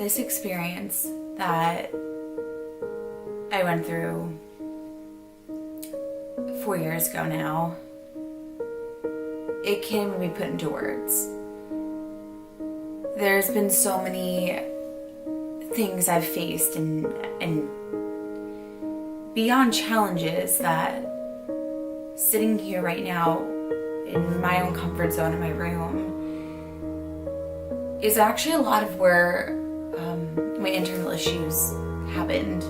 This experience that I went through 4 years ago now, it can't even be put into words. There's been so many things I've faced and beyond challenges that sitting here right now in my own comfort zone in my room is actually a lot of where my internal issues happened.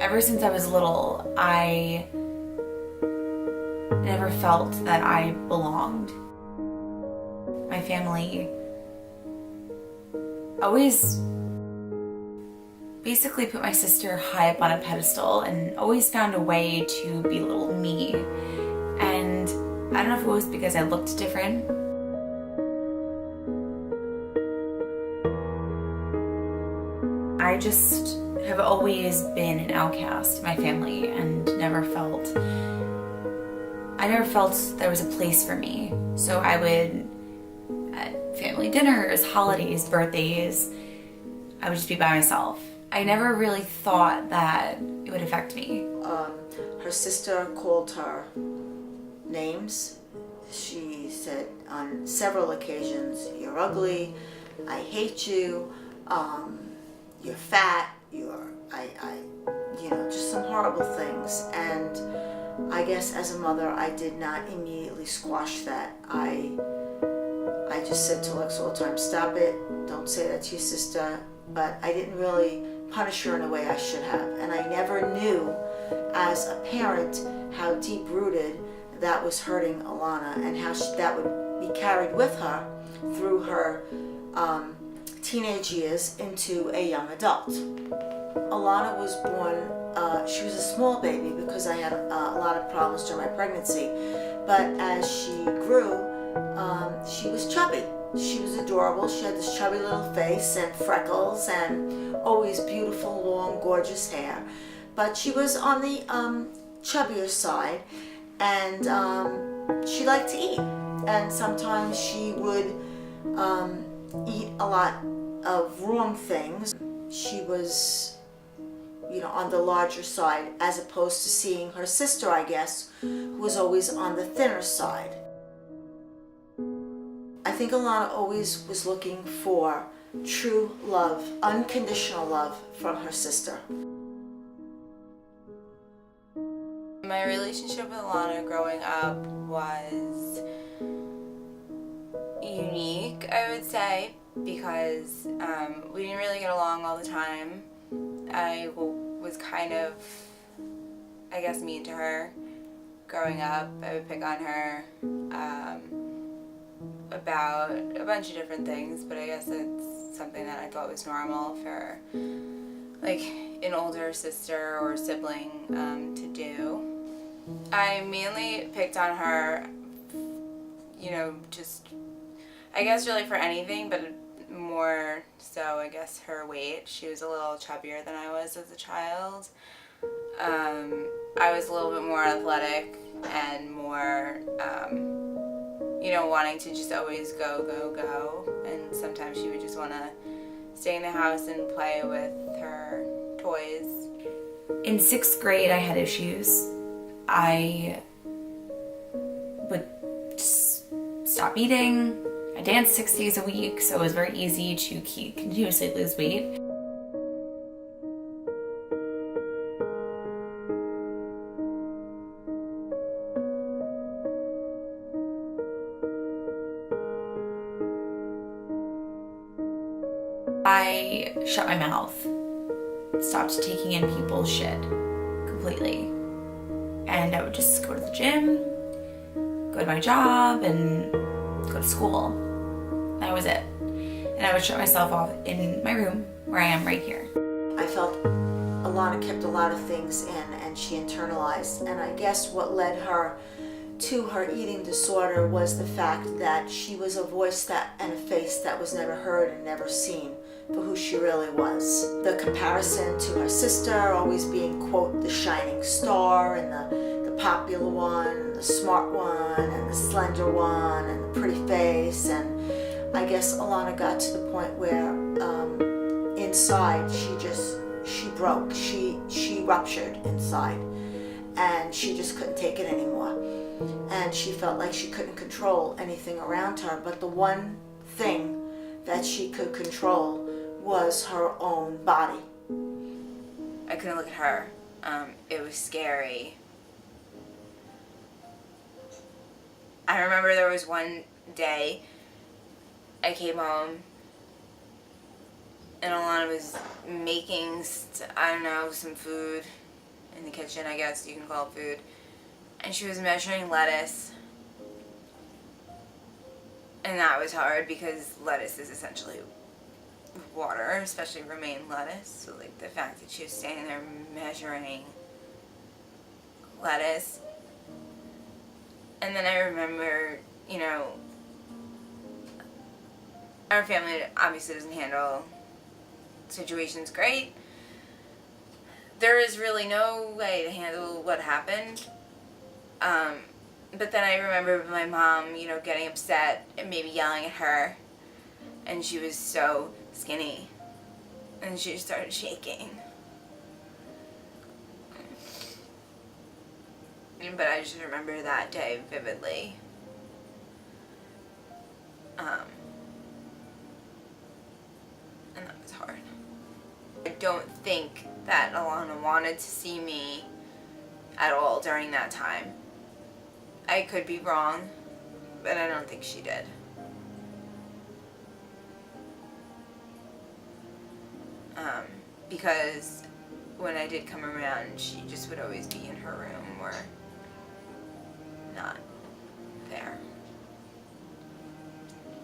Ever since I was little, I never felt that I belonged. My family always basically put my sister high up on a pedestal and always found a way to belittle me. And I don't know if it was because I looked different. I just have always been an outcast in my family and never felt there was a place for me. So I would, at family dinners, holidays, birthdays, I would just be by myself. I never really thought that it would affect me. Her sister called her names. She said on several occasions, "You're ugly, I hate you, you're fat, just some horrible things." And I guess as a mother, I did not immediately squash that. I just said to Lex all the time, "Stop it, don't say that to your sister." But I didn't really punish her in a way I should have. And I never knew as a parent how deep-rooted that was hurting Alana and how that would be carried with her through her teenage years into a young adult. Alana was born, she was a small baby because I had a lot of problems during my pregnancy, but as she grew, she was chubby. She was adorable. She had this chubby little face and freckles and always beautiful, long, gorgeous hair. But she was on the chubbier side, and she liked to eat. And sometimes she would eat a lot of wrong things. She was, on the larger side, as opposed to seeing her sister, I guess, who was always on the thinner side. I think Alana always was looking for true love, unconditional love from her sister. My relationship with Alana growing up was unique, I would say, because we didn't really get along all the time. I was kind of, I guess, mean to her growing up. I would pick on her about a bunch of different things, but I guess it's something that I thought was normal for like an older sister or sibling to do. I mainly picked on her, just I guess really for anything, but more so I guess her weight. She was a little chubbier than I was as a child. I was a little bit more athletic and more wanting to just always go, and sometimes she would just want to stay in the house and play with her toys. In 6th grade, I had issues. I would just stop eating. I danced 6 days a week, so it was very easy to continuously lose weight. I shut my mouth, stopped taking in people's shit completely, and I would just go to the gym, go to my job, and go to school. That was it. And I would shut myself off in my room where I am right here. I felt Alana kept a lot of things in and she internalized, and I guess what led her to her eating disorder was the fact that she was a voice and a face that was never heard and never seen for who she really was. The comparison to her sister always being, quote, the shining star and the popular one, and the smart one, and the slender one, and the pretty face. And I guess Alana got to the point where inside, she broke. She ruptured inside, and she just couldn't take it anymore. And she felt like she couldn't control anything around her, but the one thing that she could control was her own body. I couldn't look at her. It was scary. I remember there was one day I came home and Alana was making, some food in the kitchen, I guess you can call it food. And she was measuring lettuce. And that was hard because lettuce is essentially water, especially romaine lettuce. So like the fact that she was standing there measuring lettuce. And then I remember, our family obviously doesn't handle situations great. There is really no way to handle what happened. But then I remember my mom, getting upset and maybe yelling at her. And she was so skinny. And she just started shaking. But I just remember that day vividly. And that was hard. I don't think that Alana wanted to see me at all during that time. I could be wrong, but I don't think she did. Because when I did come around, she just would always be in her room or not there.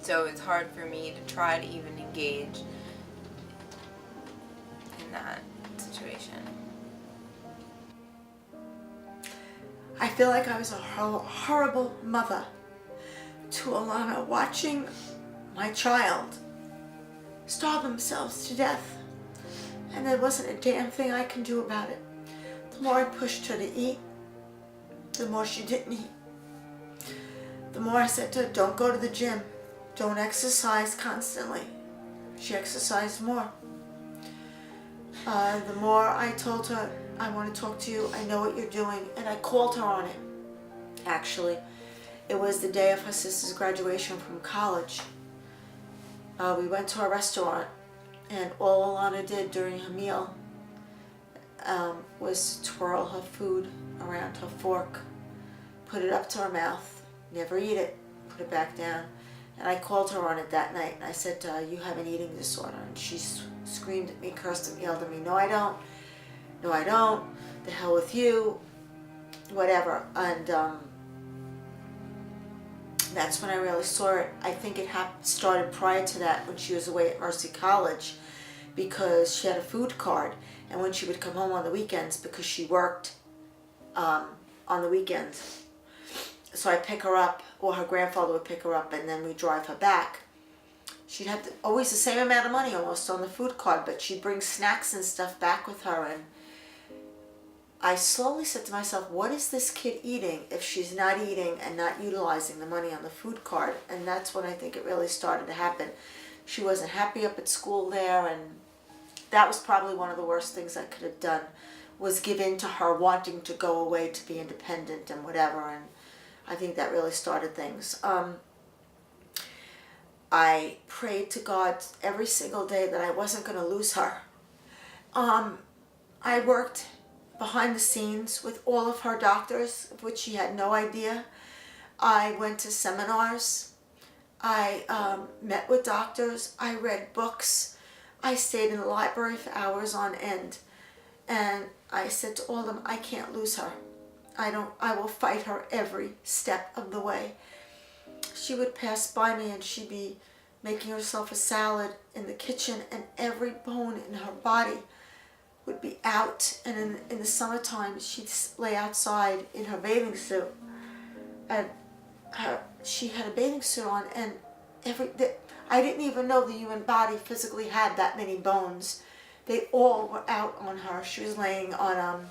So it's hard for me to try to even engage in that situation. I feel like I was a horrible mother to Alana, watching my child starve themselves to death. And there wasn't a damn thing I can do about it. The more I pushed her to eat, the more she didn't eat. The more I said to her, don't go to the gym. Don't exercise constantly. She exercised more. The more I told her, I want to talk to you, I know what you're doing, and I called her on it. Actually, it was the day of her sister's graduation from college. We went to a restaurant, and all Alana did during her meal was twirl her food around her fork, put it up to her mouth, never eat it, put it back down. And I called her on it that night, and I said to her, you have an eating disorder. And she screamed at me, cursed and yelled at me, no I don't, no I don't, the hell with you, whatever. And that's when I really saw it. I think it started prior to that when she was away at Mercy College, because she had a food card, and when she would come home on the weekends, because she worked on the weekends, so I'd pick her up, or her grandfather would pick her up, and then we'd drive her back. She'd have always the same amount of money almost on the food card, but she'd bring snacks and stuff back with her. And I slowly said to myself, what is this kid eating if she's not eating and not utilizing the money on the food card? And that's when I think it really started to happen. She wasn't happy up at school there, and that was probably one of the worst things I could have done, was give in to her wanting to go away to be independent and whatever. And I think that really started things. I prayed to God every single day that I wasn't going to lose her. I worked behind the scenes with all of her doctors, of which she had no idea. I went to seminars. I met with doctors. I read books. I stayed in the library for hours on end. And I said to all of them, I can't lose her. I will fight her every step of the way. She would pass by me and she'd be making herself a salad in the kitchen, and every bone in her body would be out. And in the summertime, she'd lay outside in her bathing suit. And she had a bathing suit on, and I didn't even know the human body physically had that many bones. They all were out on her. She was laying on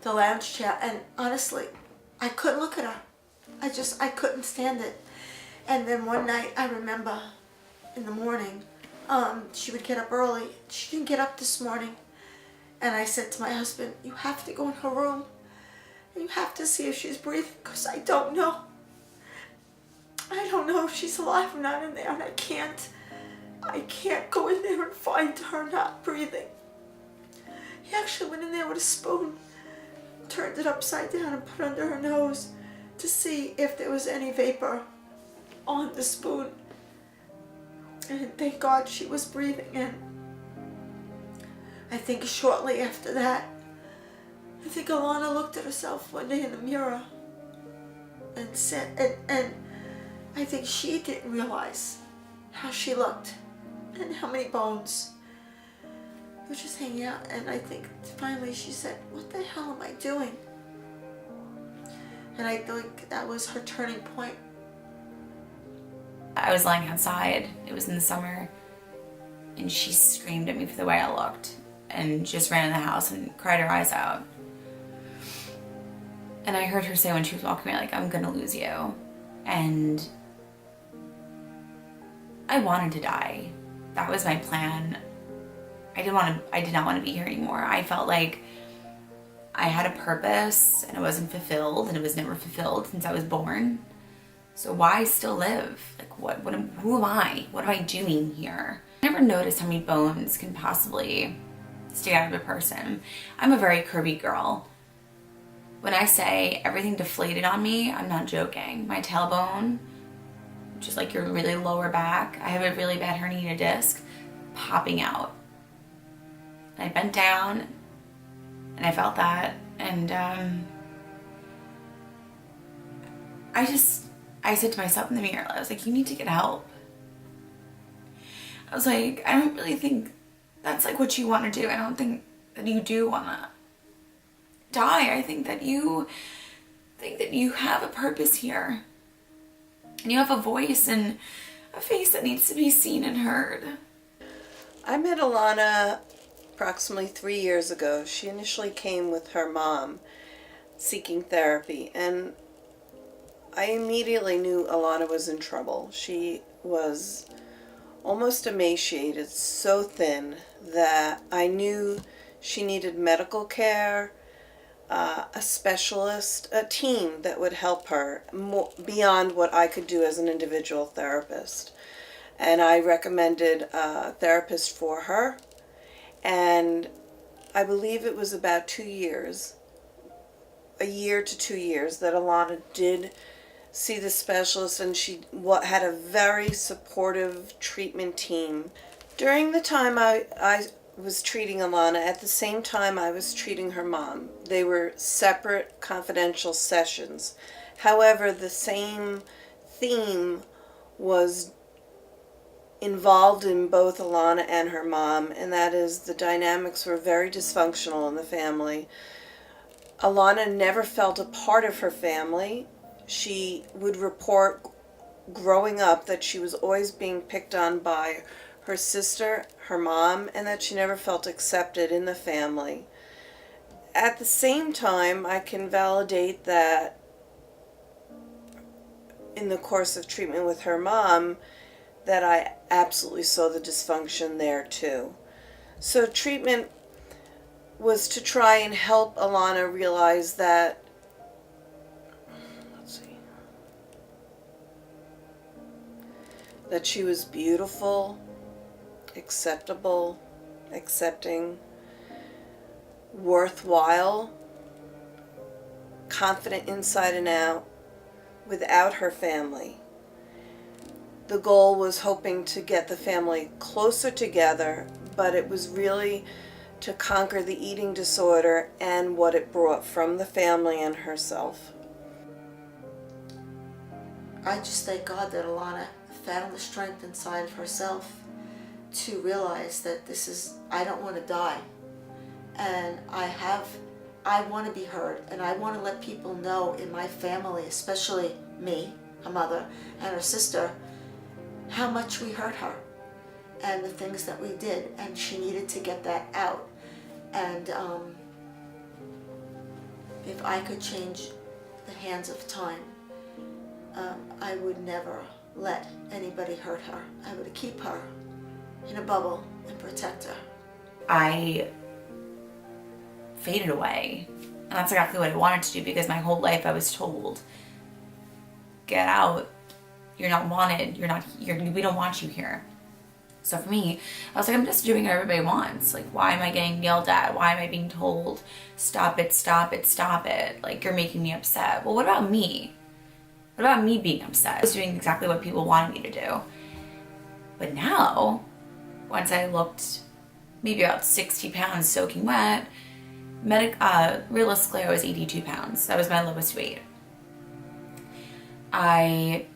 the lounge chair, and honestly, I couldn't look at her. I couldn't stand it. And then one night, I remember in the morning, She would get up early. She didn't get up this morning. And I said to my husband, you have to go in her room. And you have to see if she's breathing, because I don't know. I don't know if she's alive or not in there, and I can't go in there and find her not breathing. He actually went in there with a spoon, turned it upside down and put it under her nose to see if there was any vapor on the spoon. And thank God she was breathing. And I think shortly after that, I think Alana looked at herself one day in the mirror and said, and I think she didn't realize how she looked and how many bones were just hanging out. And I think finally she said, what the hell am I doing? And I think that was her turning point. I was lying outside, it was in the summer, and she screamed at me for the way I looked and just ran in the house and cried her eyes out. And I heard her say when she was walking away, like, I'm gonna lose you. And I wanted to die. That was my plan. I did not want to be here anymore. I felt like I had a purpose and it wasn't fulfilled, and it was never fulfilled since I was born. So why still live? Like, who am I? What am I doing here? I never noticed how many bones can possibly stick out of a person. I'm a very curvy girl. When I say everything deflated on me, I'm not joking. My tailbone, which is like your really lower back, I have a really bad herniated disc, popping out. And I bent down and I felt that, and I said to myself in the mirror, I was like, you need to get help. I was like, I don't really think that's like what you want to do. I don't think that you do want to die. I think that you have a purpose here. And you have a voice and a face that needs to be seen and heard. I met Alana approximately 3 years ago. She initially came with her mom seeking therapy, and I immediately knew Alana was in trouble. She was almost emaciated, so thin that I knew she needed medical care, a specialist, a team that would help her more, beyond what I could do as an individual therapist. And I recommended a therapist for her, and I believe it was about 2 years, a year to 2 years, that Alana did see the specialist, and she had a very supportive treatment team. During the time I was treating Alana, at the same time I was treating her mom. They were separate, confidential sessions. However, the same theme was involved in both Alana and her mom, and that is the dynamics were very dysfunctional in the family. Alana never felt a part of her family. She would report growing up that she was always being picked on by her sister, her mom, and that she never felt accepted in the family. At the same time, I can validate that in the course of treatment with her mom, that I absolutely saw the dysfunction there too. So treatment was to try and help Alana realize that, that she was beautiful, acceptable, accepting, worthwhile, confident inside and out, without her family. The goal was hoping to get the family closer together, but it was really to conquer the eating disorder and what it brought from the family and herself. I just thank God that Alana found the strength inside of herself to realize that I don't want to die. And I want to be heard, and I want to let people know in my family, especially me, her mother, and her sister, how much we hurt her and the things that we did, and she needed to get that out. And if I could change the hands of time, I would never let anybody hurt her. I would keep her in a bubble and protect her. I faded away. And that's exactly what I wanted to do, because my whole life I was told, get out, you're not wanted, we don't want you here. So for me, I was like, I'm just doing what everybody wants. Like, why am I getting yelled at? Why am I being told, stop it, stop it, stop it? Like, you're making me upset. Well, what about me? What about me being upset? I was doing exactly what people wanted me to do. But now, once I looked maybe about 60 pounds soaking wet, realistically I was 82 pounds. That was my lowest weight. I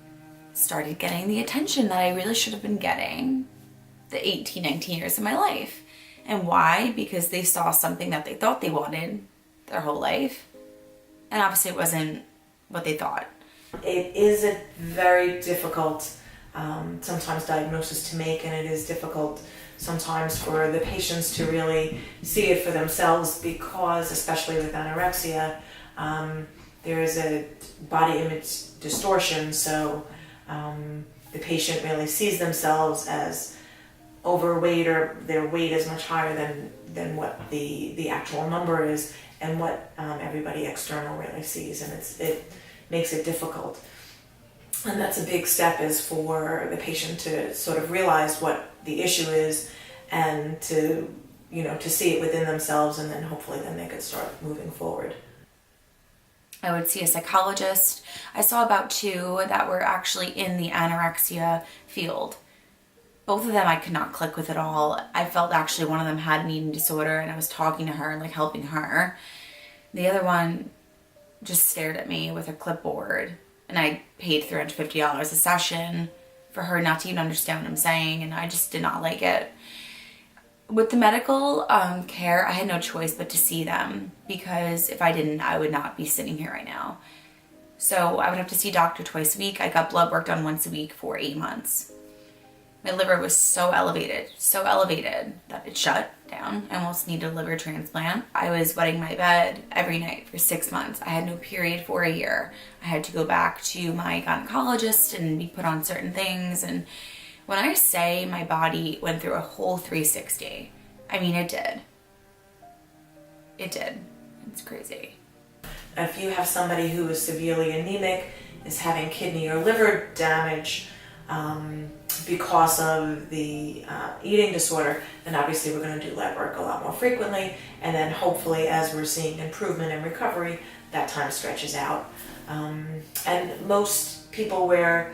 started getting the attention that I really should have been getting the 18, 19 years of my life. And why? Because they saw something that they thought they wanted their whole life. And obviously it wasn't what they thought. It is a very difficult sometimes diagnosis to make, and it is difficult sometimes for the patients to really see it for themselves, because especially with anorexia, there is a body image distortion. So the patient really sees themselves as overweight, or their weight is much higher than what the actual number is, and what everybody external really sees, and it makes it difficult. And that's a big step, is for the patient to sort of realize what the issue is, and to see it within themselves, and then hopefully then they could start moving forward. I would see a psychologist. I saw about 2 that were actually in the anorexia field. Both of them I could not click with at all. I felt actually one of them had an eating disorder, and I was talking to her and like helping her. The other one just stared at me with a clipboard, and I paid $350 a session for her not to even understand what I'm saying, and I just did not like it. With the medical care, I had no choice but to see them, because if I didn't, I would not be sitting here right now. So I would have to see a doctor twice a week. I got blood work done once a week for 8 months. My liver was so elevated that it shut down. I almost needed a liver transplant. I was wetting my bed every night for 6 months. I had no period for a year. I had to go back to my gynecologist and be put on certain things. And when I say my body went through a whole 360, I mean, it did. It did. It's crazy. If you have somebody who is severely anemic, is having kidney or liver damage, because of the eating disorder, then obviously we're going to do lab work a lot more frequently, and then hopefully as we're seeing improvement and recovery, that time stretches out. And most people where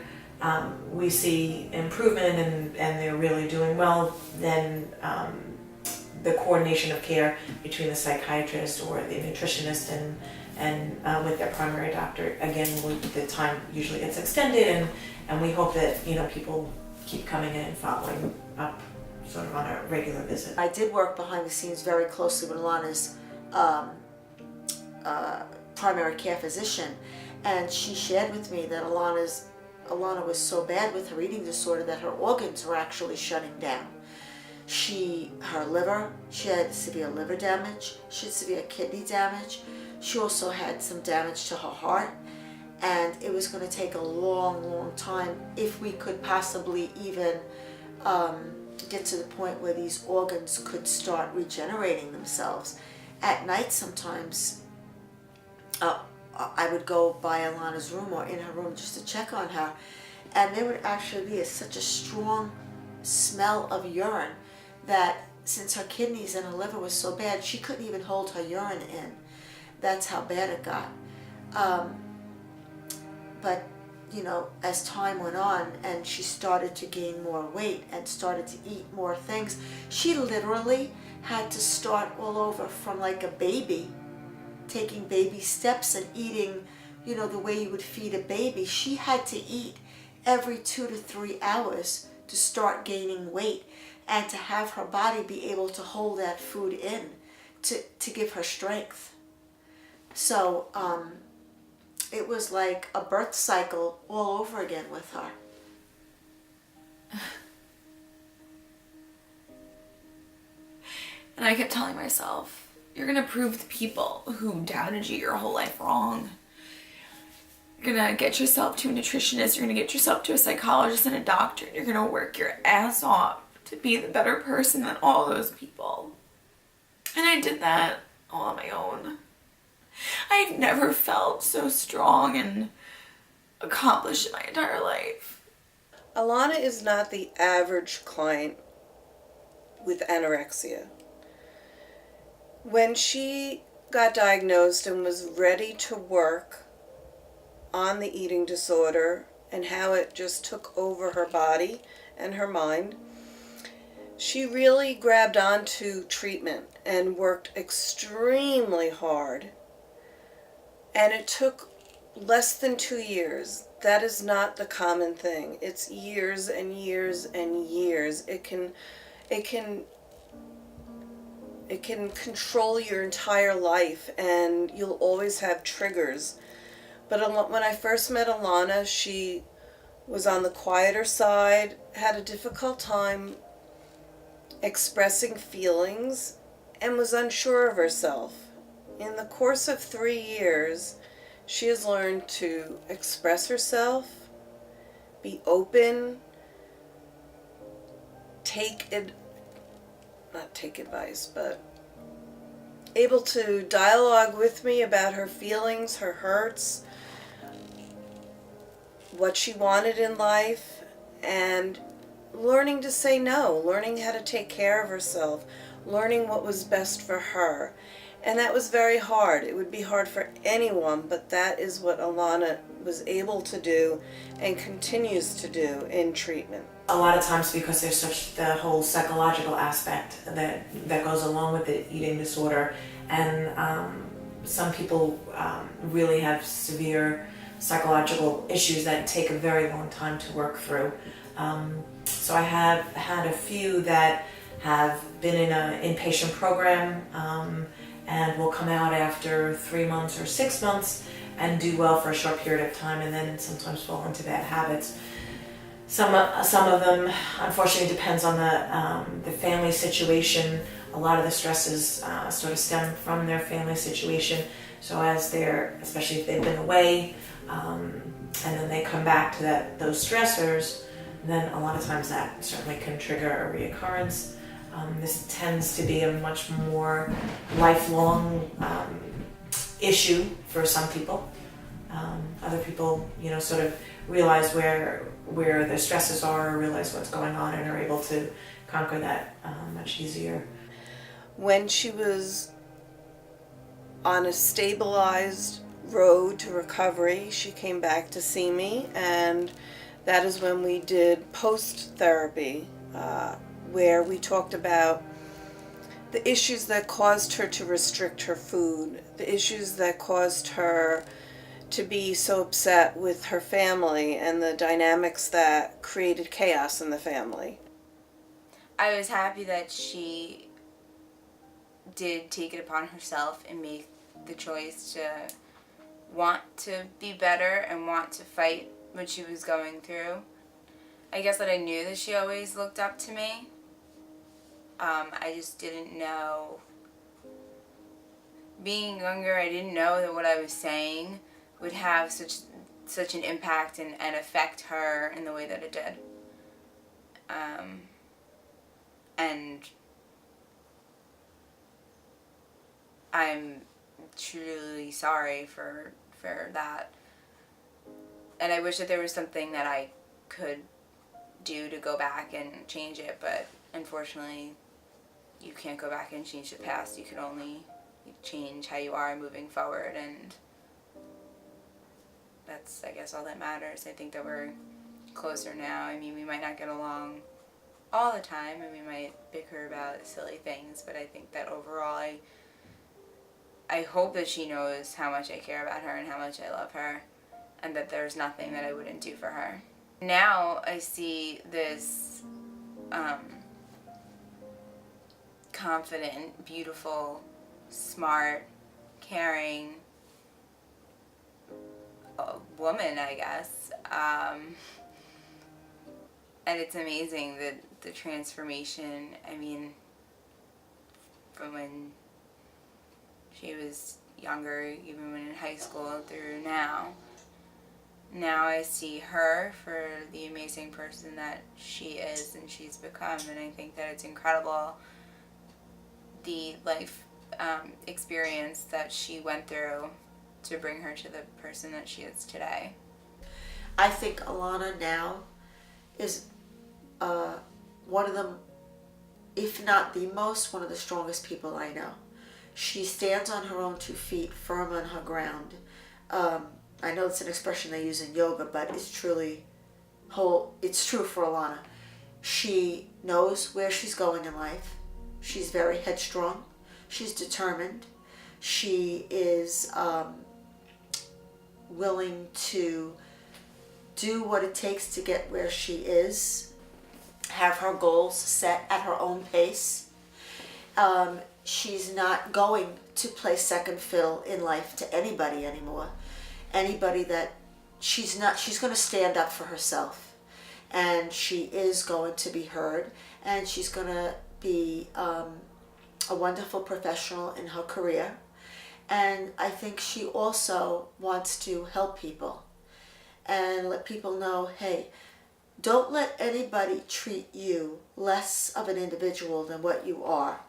we see improvement and they're really doing well, then the coordination of care between the psychiatrist or the nutritionist and with their primary doctor, again, the time usually gets extended, and we hope that people keep coming in and following up sort of on a regular visit. I did work behind the scenes very closely with Alana's primary care physician, and she shared with me that Alana was so bad with her eating disorder that her organs were actually shutting down. Her liver, she had severe liver damage, she had severe kidney damage, she also had some damage to her heart, and it was going to take a long time if we could possibly even get to the point where these organs could start regenerating themselves. At night sometimes I would go by Alana's room or in her room just to check on her, and there would actually be such a strong smell of urine that, since her kidneys and her liver was so bad, she couldn't even hold her urine in. That's how bad it got. But as time went on and she started to gain more weight and started to eat more things, she literally had to start all over from like a baby, taking baby steps and eating, the way you would feed a baby. She had to eat every 2 to 3 hours to start gaining weight, and to have her body be able to hold that food in to give her strength. So it was like a birth cycle all over again with her. And I kept telling myself, you're going to prove the people who doubted you your whole life wrong. You're going to get yourself to a nutritionist, you're going to get yourself to a psychologist and a doctor, and you're going to work your ass off to be the better person than all those people. And I did that all on my own. I've never felt so strong and accomplished in my entire life. Alana is not the average client with anorexia. When she got diagnosed and was ready to work on the eating disorder and how it just took over her body and her mind, she really grabbed onto treatment and worked extremely hard. And it took less than 2 years. That is not the common thing. It's years and years and years. It can control your entire life, and you'll always have triggers. But when I first met Alana, she was on the quieter side, had a difficult time expressing feelings, and was unsure of herself. In the course of 3 years, she has learned to express herself, be open, not take advice, but able to dialogue with me about her feelings, her hurts, what she wanted in life, and learning to say no, learning how to take care of herself, learning what was best for her. And that was very hard. It would be hard for anyone, but that is what Alana was able to do and continues to do in treatment. A lot of times, because there's such the whole psychological aspect that goes along with the eating disorder, and some people really have severe psychological issues that take a very long time to work through. So I have had a few that have been in an inpatient program and will come out after 3 months or 6 months and do well for a short period of time, and then sometimes fall into bad habits. Some of them, unfortunately, depends on the family situation. A lot of the stresses sort of stem from their family situation. So as especially if they've been away, and then they come back to those stressors, then a lot of times that certainly can trigger a reoccurrence. This tends to be a much more lifelong issue for some people. Other people, sort of realize where their stresses are, realize what's going on, and are able to conquer that much easier. When she was on a stabilized road to recovery, she came back to see me, and that is when we did post-therapy, where we talked about the issues that caused her to restrict her food, the issues that caused her to be so upset with her family, and the dynamics that created chaos in the family. I was happy that she did take it upon herself and make the choice to want to be better and want to fight what she was going through. I guess that I knew that she always looked up to me. I just didn't know. Being younger, I didn't know that what I was saying would have such an impact and affect her in the way that it did. And I'm truly sorry for that. And I wish that there was something that I could do to go back and change it, but unfortunately you can't go back and change the past. You can only change how you are moving forward, and that's, I guess, all that matters. I think that we're closer now. I mean, we might not get along all the time, and we might bicker about silly things, but I think that overall I hope that she knows how much I care about her and how much I love her, and that there's nothing that I wouldn't do for her. Now I see this confident, beautiful, smart, caring woman, I guess. And it's amazing that the transformation, I mean, from when she was younger, even when in high school, through now now I see her for the amazing person that she is and she's become, and I think that it's incredible the life experience that she went through to bring her to the person that she is today. I think Alana now is one of the, if not the most, one of the strongest people I know. She stands on her own 2 feet, firm on her ground. I know it's an expression they use in yoga, but it's truly it's true for Alana. She knows where she's going in life. She's very headstrong. She's determined. She is willing to do what it takes to get where she is, have her goals set at her own pace. She's not going to play second fiddle in life to anybody anymore. Anybody that she's going to stand up for herself, and she is going to be heard, and she's going to be a wonderful professional in her career. And I think she also wants to help people and let people know, hey, don't let anybody treat you less of an individual than what you are.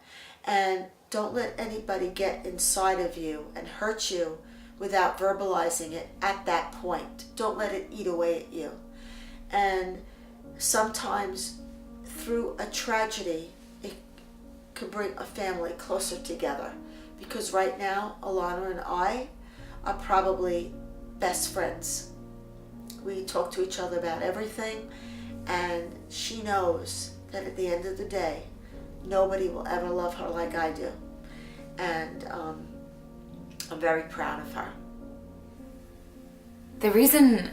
And don't let anybody get inside of you and hurt you without verbalizing it at that point. Don't let it eat away at you. And sometimes through a tragedy, it can bring a family closer together. Because right now, Alana and I are probably best friends. We talk to each other about everything, and she knows that at the end of the day, nobody will ever love her like I do. And I'm very proud of her. The reason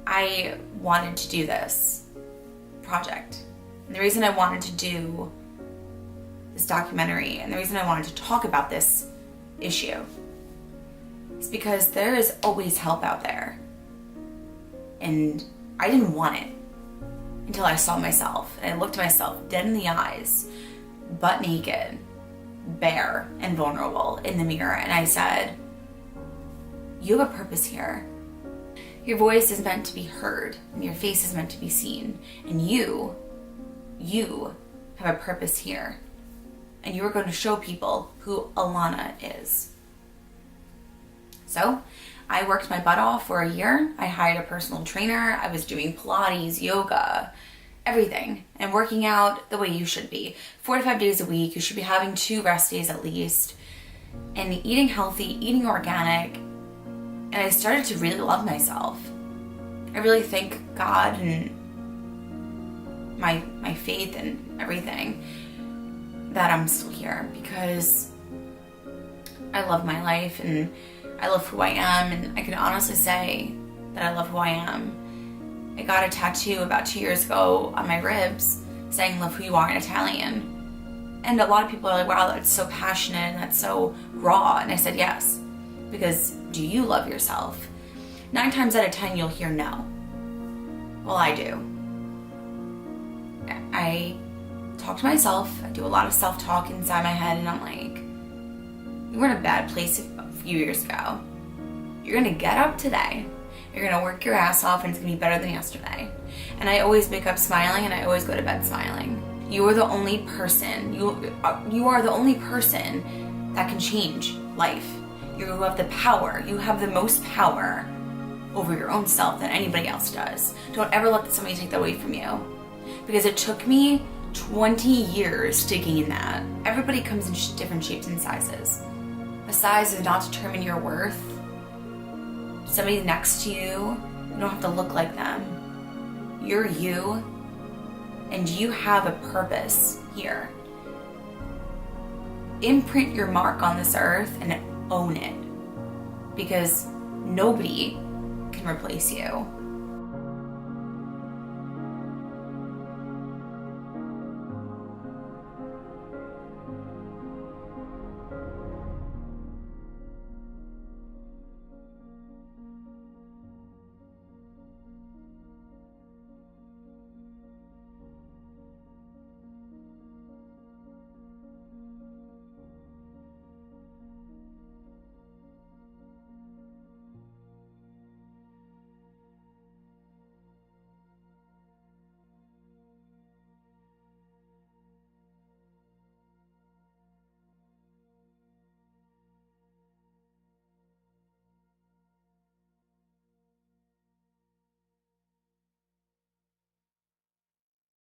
I wanted to do this project, and the reason I wanted to do this documentary, and the reason I wanted to talk about this issue is because there is always help out there. And I didn't want it until I saw myself, and I looked myself dead in the eyes, butt naked, bare and vulnerable in the mirror, and I said, you have a purpose here. Your voice is meant to be heard, and your face is meant to be seen, and you have a purpose here, and you are going to show people who Alana is. So I worked my butt off for a year. I hired a personal trainer. I was doing Pilates, yoga, everything, and working out the way you should be. 4 to 5 days a week. You should be having 2 rest days at least, and eating healthy, eating organic. And I started to really love myself. I really thank God and my faith and everything that I'm still here, because I love my life and I love who I am, and I can honestly say that I love who I am. I got a tattoo about 2 years ago on my ribs saying love who you are in Italian. And a lot of people are like, wow, that's so passionate and that's so raw. And I said yes, because do you love yourself? 9 times out of 10 you'll hear no. Well, I do. I talk to myself. I do a lot of self-talk inside my head, and I'm like, you were in a bad place a few years ago. You're gonna get up today. You're gonna work your ass off, and it's gonna be better than yesterday. And I always wake up smiling, and I always go to bed smiling. You are the only person. You are the only person that can change life. You have the power. You have the most power over your own self than anybody else does. Don't ever let somebody take that away from you, because it took me 20 years to gain that. Everybody comes in different shapes and sizes. A size does not determine your worth. Somebody next to you don't have to look like them. You're you, and you have a purpose here. Imprint your mark on this earth and own it, because nobody can replace you.